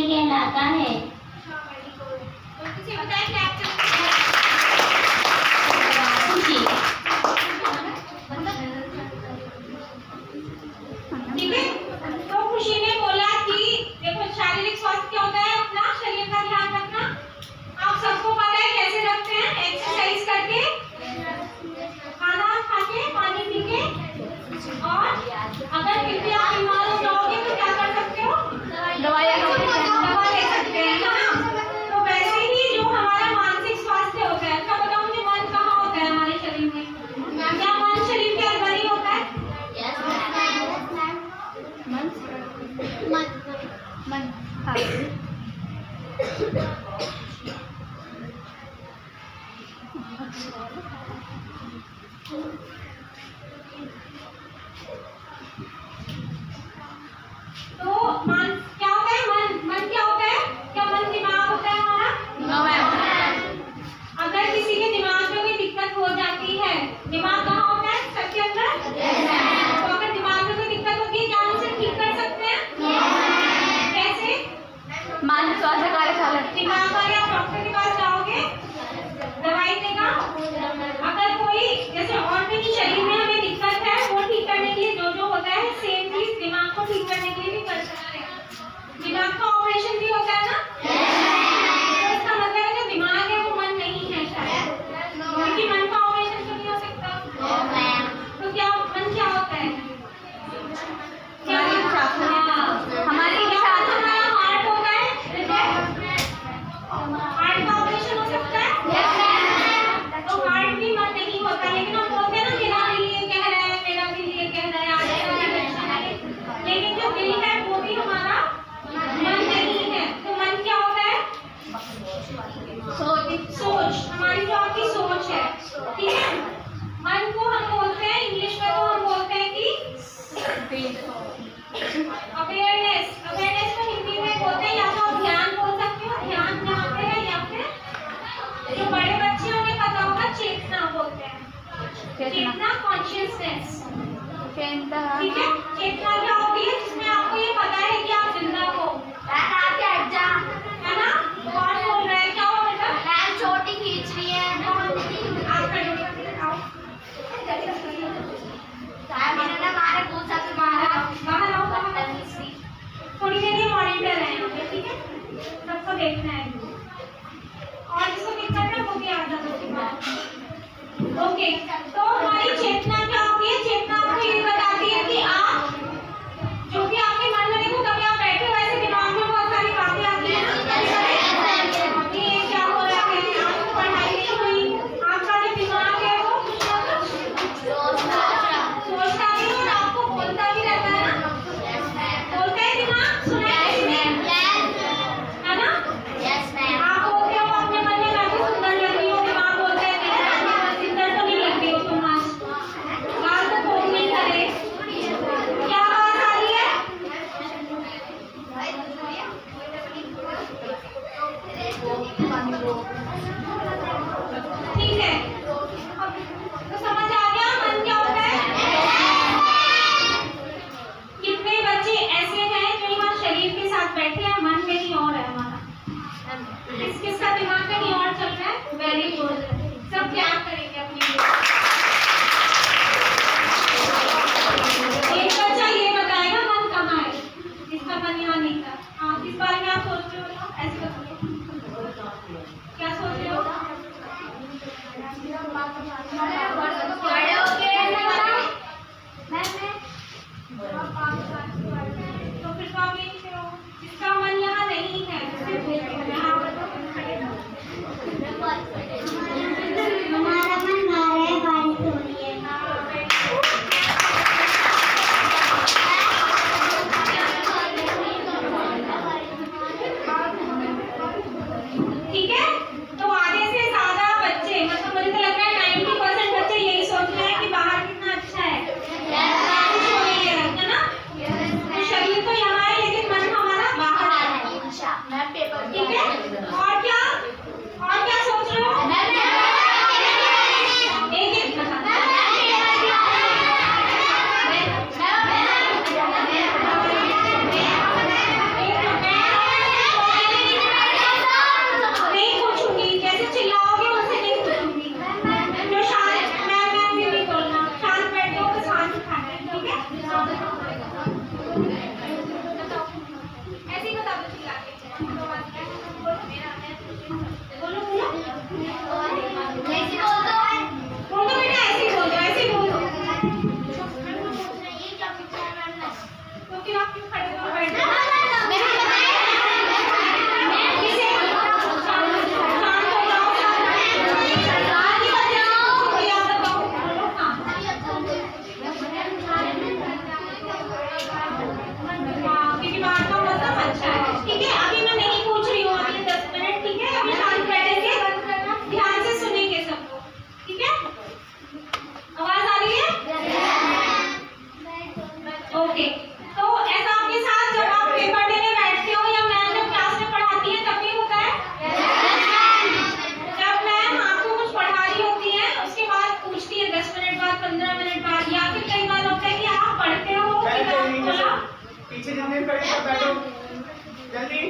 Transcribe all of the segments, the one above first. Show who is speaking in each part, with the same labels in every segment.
Speaker 1: शरीर कहलाता है। खुशी।
Speaker 2: ठीक है, तो खुशी ने बोला कि देखो शारीरिक स्वास्थ्य क्या होता है, अपना शरीर का ध्यान रखना। आप सबको पता है कैसे रखते हैं, एक्सरसाइज करके, खाना खा के, पानी पी के, और अगर फिर भी आप बीमार हो जाओगे तो क्या कर सकते हो, दवा ले सकते हैं, है ना। तो वैसे ही जो हमारा मानसिक स्वास्थ्य होता है, क्या बताओ मुझे, मन कहाँ होता है हमारे शरीर में? क्या मन शरीर के अंदर ही होता है? तो मन क्या होता है? मन क्या होता है? क्या मन दिमाग होता है हमारा? अगर किसी के दिमाग में कोई दिक्कत हो जाती है, दिमाग कहाँ होता है? सबके अंदर। तो अगर दिमाग में कोई दिक्कत होती है, क्या हम उसे ठीक कर सकते हैं? कैसे?
Speaker 1: मानसिक स्वास्थ्य कार्यशाला।
Speaker 2: दिमाग वाले आप डॉक्टर के पास जाओगे, दवाई देगा। अगर कोई जैसे और भी शरीर में हमें दिक्कत है, वो ठीक करने के लिए जो होता है, सेम चीज दिमाग को ठीक करने के लिए भी कर सकते हैं। दिमाग का ऑपरेशन भी होता है ना, तो इसका मतलब है जो दिमाग है वो मन नहीं है शायद, क्योंकि मन का ऑपरेशन तो नहीं हो सकता। तो क्या मन क्या होता है? क्या
Speaker 1: हमारी
Speaker 2: हमारा हार्ट होता है, हार्ट का ऑपरेशन हो सकता है। तो हार्ट भी मन नहीं होता, लेकिन हम बोलते हैं ना मेरा दिल ये कह रहा है, मेरा दिल ये कह रहा है, लेकिन जो दिल है वो भी हमारा मन नहीं है। तो मन क्या होता है? सोच, हमारी जो आपकी सोच है, ठीक है। मन को हम बोलते हैं इंग्लिश में, तो हम बोलते हैं कि अवेयरनेस। अवेयरनेस को हिंदी में बोलते हैं, या तो आप ध्यान बोल सकते हो, ध्यान जहाँ पे है, या फिर जो बड़े बच्चे उन्हें पता होगा चेतना बोलते हैं, चेतना, कॉन्शियसनेस। ठीक है, चेतना क्या होती है? जिसमें आपको ये पता है कि आप जिंदा हो, है ना। कौन बोल रहा है? क्या हो बेटा?
Speaker 1: छोटी खींच रही है।
Speaker 2: आप बाहर आओ, थोड़ी देर ये मॉनिटर है यहाँ पे, ठीक है, सबको देखना है, और जिसको दिक्कत है वो भी आ जाता है। ओके, तो हमारी चेतना क्या होती है? चेतना आपको ये बताती है कि आप जो भी आपके मन में, देखो कभी आप बैठे हो ऐसे दिमाग में बहुत सारी बातें आती है ना, 15 मिनट बाद, या फिर कई बार होता है कि आप पढ़ते हो बोला
Speaker 3: पीछे जाने पर बैठो जल्दी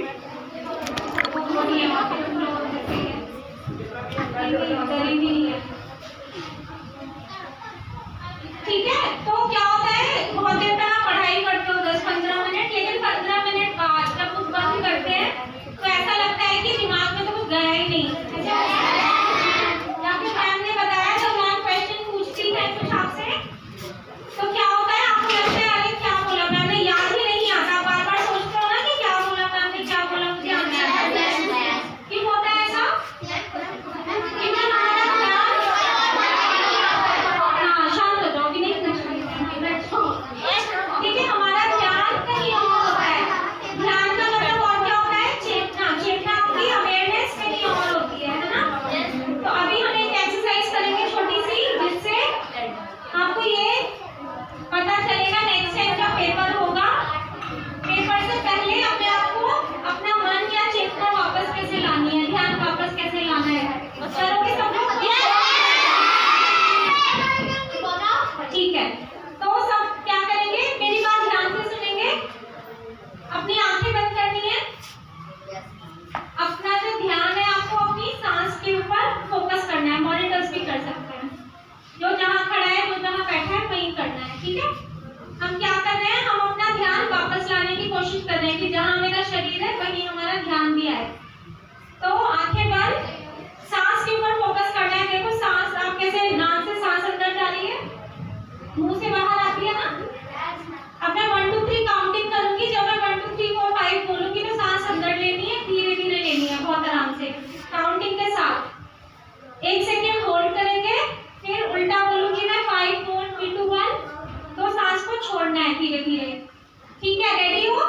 Speaker 2: ठीक है। तो क्या होता है, बहुत देर तक आप पढ़ाई करते हो 10-15 मिनट, लेकिन 15 मिनट बाद जब बुक बंद करते हैं तो ऐसा लगता है कि दिमाग में तो कुछ गया ही नहीं। या फिर मैम ने बताया जब मैम क्वेश्चन पूछती है कुछ आपसे तो क्या होता है, आपको लगता है अरे क्या बोला मैम ने, याद ही नहीं आता, बार बार सोचते हो ना कि क्या बोला मैम ने, क्या बोला मुझे याद नहीं आता। क्यों होता है ऐसा? क्योंकि हमारा ध्यान, हाँ शांत हो जाओ, नहीं ठीक है, हमारा ध्यान कहीं और होता है। ध्यान का मतलब और क्या होता है, चेतना, चेतना आपकी अवेयरनेस कहीं और होती है ना। तो अभी हम एक एक्सरसाइज करेंगे छोटी सी, जिससे आपको ये पता चलेगा नेक्स्ट टाइम जब पेपर होगा, पेपर से पहले अपने आप को अपना मन या चेतना वापस कैसे लानी है, ध्यान वापस कैसे लाना है, करोगे सब लोग? ठीक है, तो सब क्या करेंगे, मेरी बात ध्यान से सुनेंगे, अपनी आंखें बंद करनी है, अपना जो ध्यान है आपको अपनी सांस के ऊपर फोकस करना है, मॉनिटर्स भी कर सकते हैं, जो जहाँ खड़ा है जो जहाँ बैठा है वहीं करना है। ठीक है, हम क्या कर रहे हैं, हम अपना ध्यान वापस लाने की कोशिश कर रहे हैं कि जहाँ मेरा शरीर है वहीं हमारा ध्यान भी आए। तो आंखें बंद, सांस के ऊपर फोकस करना है। देखो सांस, आप कैसे नाक से सांस अंदर जा रही है, मुंह से बाहर आती है ना। अब मैं 1 2 3 काउंटिंग करूंगी, जब मैं 1 2 3 4 5 बोलूंगी तो सांस अंदर लेनी है, धीरे धीरे लेनी है, बहुत आराम से काउंटिंग के साथ। 1 सेकेंड होल्ड करेंगे, फिर उल्टा बोलूंगी मैं 5 4 3 2 1, तो सांस को छोड़ना है धीरे धीरे। ठीक है, रेडी हो?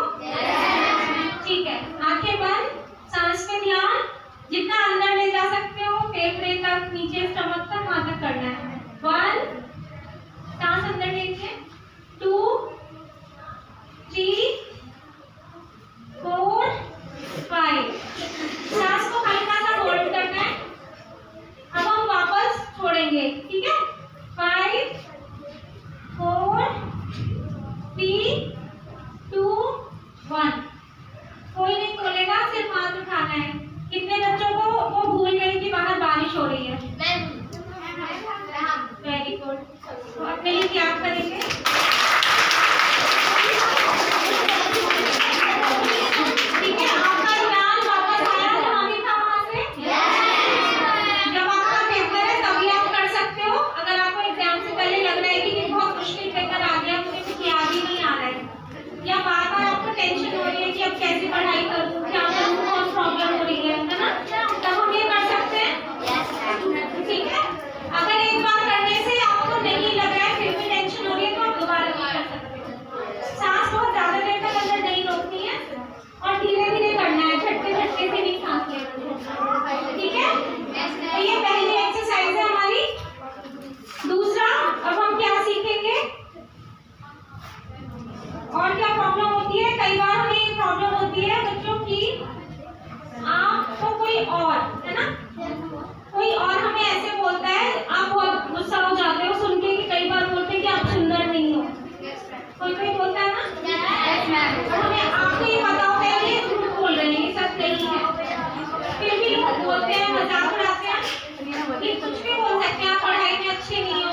Speaker 2: ठीक है, आंखें बंद, सांस पे ध्यान, जितना अंदर ले जा सकते हो फेफड़े तक, नीचे स्टमक तक, वहां तक करना है। 1, सांस अंदर लीजिए, 2 3 4 5, सांस को हल्का सा होल्ड करना है। अब हम वापस छोड़ेंगे, ठीक है, 5 4 3 2 1, कोई नहीं खोलेगा, सिर्फ हाथ उठाना है। कितने बच्चों को वो भूल गए कि बाहर बारिश हो रही है? वेरी गुड, तो अपने लिए क्या करेंगे, ठीक है, आपका ध्यान वापस आया जहाँ भी था वहाँ से। जब आपका पेपर है तभी आप कर सकते हो। अगर आपको एग्जाम से पहले लग रहा है कि बहुत मुश्किल पेपर आ गया, मुझे कुछ याद ही नहीं आ रहा है, या बार बार आपको टेंशन हो रही है कि अब कैसे पढ़ाई करूँ, क्या करूँ, कौन प्रॉब्लम हो रही है ना, तब हम ये कर सकते हैं। ठीक है, अगर एक बार करने से आपको नहीं लग रहा है, फिर भी टेंशन हो रही है, तो आप दोबारा भी कर सकते हो। सांस बहुत ज्यादा देर तक अंदर नहीं रोकनी है और धीरे धीरे करना है, झटके झटके से नहीं सांस लेना। ठीक है, तो ये पहली एक्सरसाइज है हमारी। दूसरा, अब हम क्या सीखेंगे, और क्या प्रॉब्लम होती है, कई बार हमें ये प्रॉब्लम होती है बच्चों की, आपको कोई और है ना, कोई और हमें ऐसे बोलता है, आप बहुत गुस्सा हो जाते हो सुन के कि कई बार बोलते हैं कि आप सुंदर नहीं हो, कोई कोई बोलता है ना, और हमें आपको ये पता होता है कि ये झूठ बोल रहे हैं, ये सच नहीं है, फिर भी लोग बोलते हैं, मजाक उड़ाते हैं, ये कुछ भी बोल सकते हैं, आप पढ़ाई में अच्छे नहीं हो,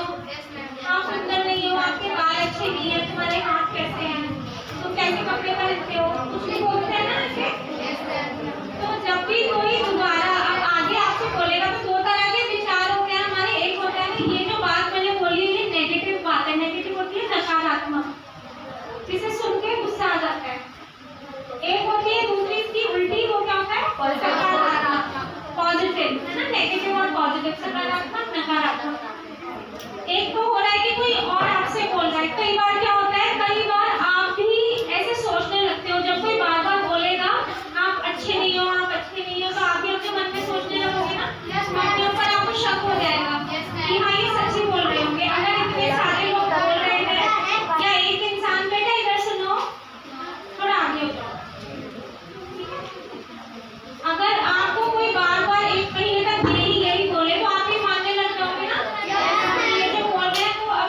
Speaker 2: आप सुंदर नहीं हो, आपके बाल अच्छे नहीं है, तुम्हारे हाथ कैसे हैं, तुम कैसे कपड़े पहनते हो, कुछ भी बोलते हैं ना ऐसे। तो जब भी कोई दोबारा अब आगे आपसे बोलेगा तो दो तरह के विचार होते हैं हमारे। एक होता है कि ये जो बात मैंने बोली ये नेगेटिव बात है, नेगेटिव होती है नकारात्मक, जिसे सुन के गुस्सा आ जाता है। एक होती है दूसरी इसकी उल्टी, वो क्या होता है, सकारात्मक, पॉजिटिव, है ना, नेगेटिव और पॉजिटिव, सकारात्मक नकारात्मक। एक तो हो रहा है कि कोई और आपसे बोल रहा है। कई बार क्या होता है, कई बार आप भी ऐसे सोचने लगते हो, जब कोई बार बार बोलेगा आप अच्छे नहीं हो, आप अच्छे नहीं हो, तो आप भी अपने मन में सोचने लगोगे ना, अपने ऊपर आपको शक हो जाएगा कि हाँ ये सच्ची बोल रहे होंगे। अगर इतने सारे लोग बोल रहे हैं या एक इंसान, बेटा इधर सुनो, थोड़ा आगे हो जाओ, अगर आपको कोई बार बार 1 महीने तक यही बोले तो आप भी मानने लग जाओगे ना, ये जो बोल रहे हैं तो अब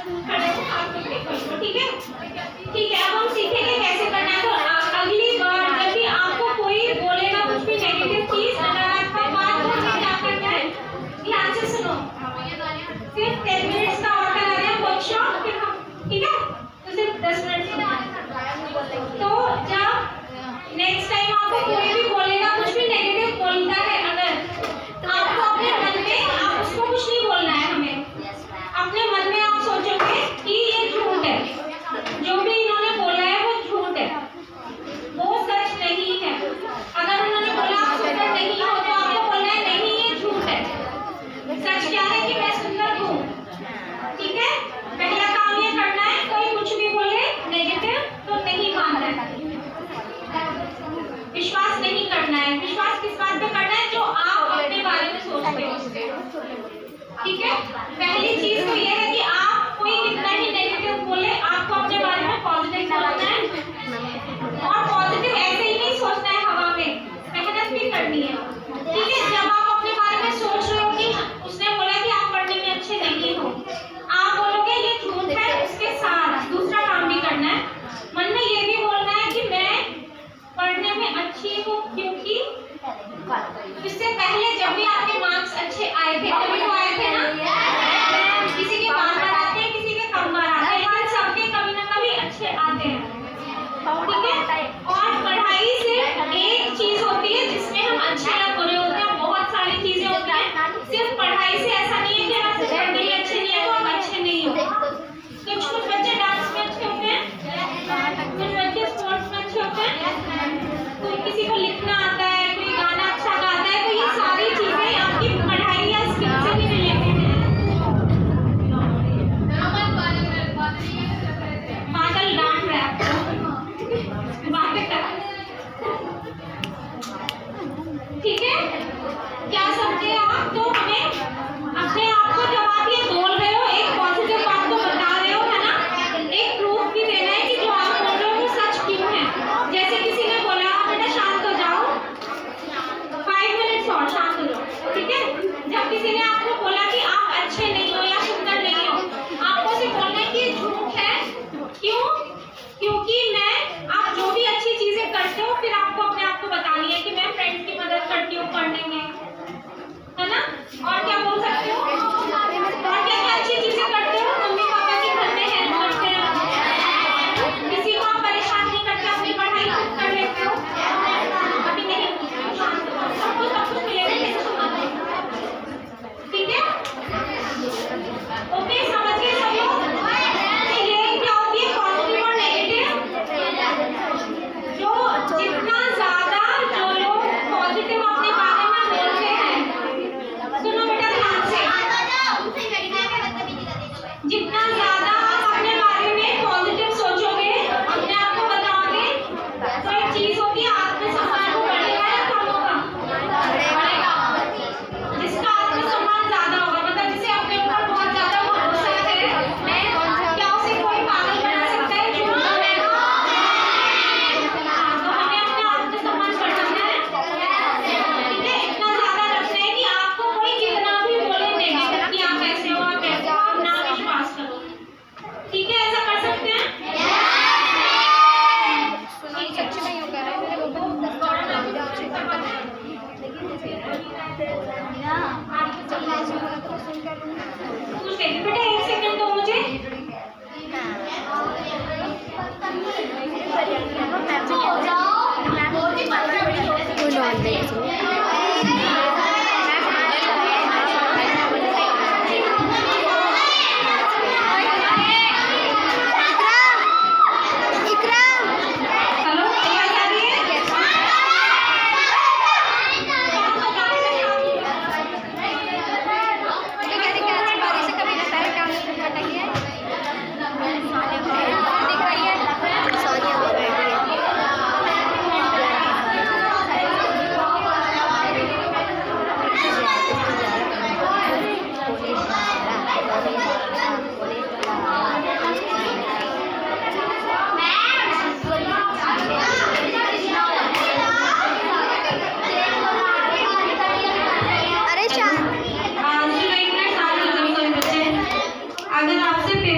Speaker 2: खड़े हो, हाथ जोड़ के खोलो, ठीक है? ठीक है, अब हम सीखेंगे कैसे करना है। तो अगली बार जब भी आपको कोई बोलेगा कुछ भी नेगेटिव चीज, नकारात्मक बात, तो हमें क्या करना है? ध्यान से सुनो। सिर्फ 10 मिनट्स का और करा रहे हैं वर्कशॉप, फिर हम, ठीक है? तो सिर्फ 10 मिनट तो जब नेक्स्ट टाइम आपको कोई भी बोलेगा, कुछ भी नेगेटिव बोलता है अगर, आपको अपने मन में, आप उसको कुछ नहीं बोलना है हमें। अपने मन में आप सोचोगे कि ये झूठ है, जो भी इन्होंने बोला है वो झूठ है, वो सच नहीं है। अगर उन्होंने बोला आप सुंदर नहीं हो, तो आपको बोलना है नहीं, ये झूठ है। सच क्या है कि मैं सुंदर हूँ, ठीक है? पहला काम ये करना है, कोई कुछ भी बोले नेगेटिव तो नहीं मानना है, विश्वास नहीं करना है। विश्वास किस बात पे करना है? जो आप अपने बारे में सोचते हो, ठीक है? पहली चीज तो ये है कि आप कोई कितना ही नेगेटिव बोले, आपको अपने बारे में पॉजिटिव सोचना है, और पॉजिटिव ऐसे ही नहीं सोचना है हवा में, मेहनत भी करनी है, ठीक है? जब आप अपने बारे में सोच रहे हो कि उसने बोला कि आप पढ़ने में अच्छे नहीं हो, आप बोलोगे ये झूठ है, उसके साथ दूसरा काम भी करना है। मन में ये भी बोलना है कि मैं पढ़ने में अच्छी हूँ, क्योंकि इससे पहले जब भी आपके मार्क्स अच्छे आए थे, कभी तो आए थे ना, किसी के बार-बार आते हैं, किसी के कम बार आते हैं, लेकिन सबके कभी ना कभी अच्छे आते हैं, ठीक है? और पढ़ाई सिर्फ एक चीज होती है जिसमें हम अच्छे या बुरे होते हैं, बहुत सारी चीजें होती हैं। सिर्फ पढ़ाई से ऐसा नहीं है कि आप सिर्फ पढ़ने में अच्छे नहीं है तो आप अच्छे नहीं हो। कुछ बच्चे डांस में अच्छे होते हैं, कुछ बच्चे स्पोर्ट्स में अच्छे होते हैं, कोई किसी को लिखना आता है, कोई गाना अच्छा गाता है, तो ये सारी चीजें आपकी पढ़ाई या स्किल से भी रिलेटेड है। बादल डांट रहा है आपको, बातें कर, ठीक है? क्या समझे आप? तो हमें अपने आप को, जब आप ये बोल रहे हो, एक पॉजिटिव बात को बता रहे हो, है ना, एक प्रूफ भी देना है कि जो आप बोल रहे हो वो सच क्यों है। जैसे किसी ने बोला आप बेटा शांत हो जाओ, 5 मिनट्स और शांत हो जाओ, ठीक है? जब किसी ने आपको बोला कि आप अच्छे नहीं हो या सुंदर नहीं हो, आपको सिर्फ बोलना है कि ये झूठ है, क्यों? क्योंकि आप जो भी अच्छी चीजें करते हो, फिर आपको अपने आप को बतानी है कि मैं फ्रेंड्स की मदद करती हूँ पढ़ने में, है ना? और क्या बोल सकते हो? और क्या क्या अच्छी चीजें करते हो? मम्मी पापा की घर में हेल्प करते हो, किसी को आप परेशान नहीं करते, अपनी पढ़ाई खुद कर लेते हो। अभी नहीं, सबको सब कुछ मिलेगा, टेंशन मत लो, ठीक है? ओके, समझ गए सब लोग? तो ये क्या होती है पॉजिटिव और नेगेटिव? जो जितना ज्यादा जो लोग पॉजिटिव अपने बारे में बोलते हैं, सुनो बेटा ध्यान से, जितना ज्यादा आप अपने बारे में पॉजिटिव सोचोगे, अपने आप को बताओगे, तो एक चीज होती है आत्मसम्मान, वो बढ़ेगा या कम होगा? बढ़ेगा। जिसका आत्मसम्मान ज्यादा होगा, मतलब जिसे अपने ऊपर बहुत ज्यादा भरोसा है, क्या उसे कोई पागल बना सकता है? झूठ बोलेगा? तो हमें अपना आत्मसम्मान बढ़ाना है, ठीक है? इतना ज्यादा रखना है कि आपको कोई कितना भी बोले नेगेटिव कि आप ऐसे हो, आप ऐसे हो, आप ना विश्वास करो।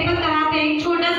Speaker 2: पर कराते हैं, एक छोटा